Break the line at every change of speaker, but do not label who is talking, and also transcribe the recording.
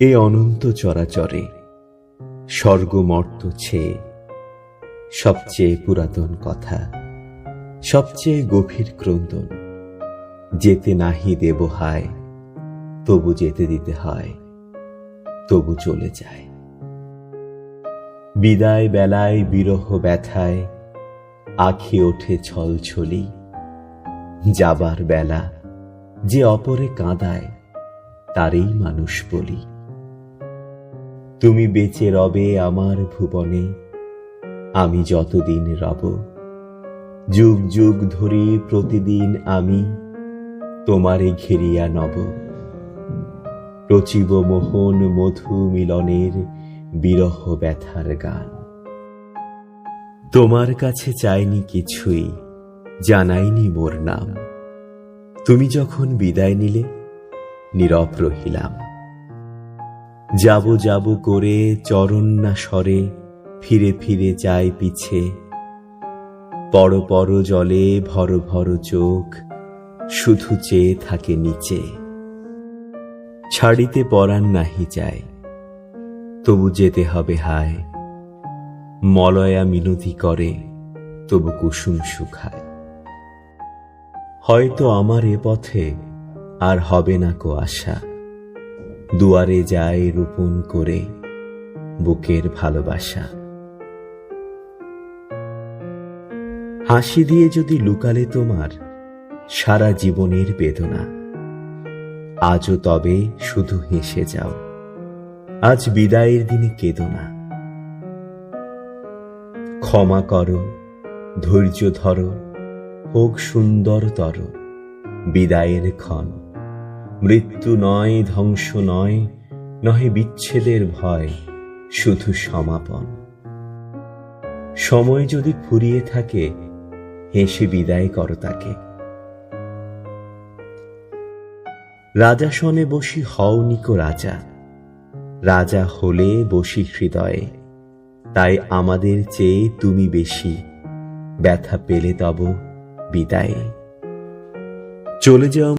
এ অনন্ত চরাচরে স্বর্গমর্ত্য ছেয়ে সবচেয়ে পুরাতন কথা, সবচেয়ে গভীর ক্রন্দন। যেতে নাহি দেব হায়, তবু যেতে দিতে হয়, তবু চলে যায়। বিদায় বেলায় বিরহ ব্যথায় আঁখি ওঠে ছলছলি। যাবার বেলা যে অপরে কাঁদায়, তারই মানুষ বলি। তুমি বেঁচে রবে আমার ভুবনে, আমি যতদিন রব। যুগ যুগ ধরে প্রতিদিন আমি তোমারে ঘেরিয়া নব। রচিব মোহন মধু মিলনের বিরহ ব্যথার গান। তোমার কাছে চাইনি কিছুই, জানাইনি মোর নাম। তুমি যখন বিদায় নিলে, নীরব রহিলাম। যাব যাব করে চরণ না সরে, ফিরে ফিরে যাই পিছে। পর পর জলে ভর ভর চোখ, শুধু চেয়ে থাকে নিচে। ছাড়িতে পরাণ নাহি যায়, তবু যেতে হবে হায়। মলয়া মিনতি করে, তবু কুসুম শুকায়। হয়তো আমার এ পথে আর হবে না কো আশা। দুয়ারে যায় রোপণ করে বুকের ভালোবাসা। হাসি দিয়ে যদি লুকালে তোমার সারা জীবনের বেদনা, আজও তবে শুধু হেসে যাও, আজ বিদায়ের দিনে কেঁদো না। ক্ষমা করো, ধৈর্য ধরো, হোক সুন্দরতর বিদায়ের ক্ষণ। মৃত্যু নয়, ধ্বংস নয়, নহে বিচ্ছেদের ভয়, শুধু সমাপন। সময় যদি ফুরিয়ে থাকে, হেসে বিদায় করো তাকে। রাজাসনে বসি হও নিকো রাজা, রাজা হলে বসি হৃদয়ে। তাই আমাদের চেয়ে তুমি বেশি ব্যথা পেলে তব বিদায়ে। চলে যাও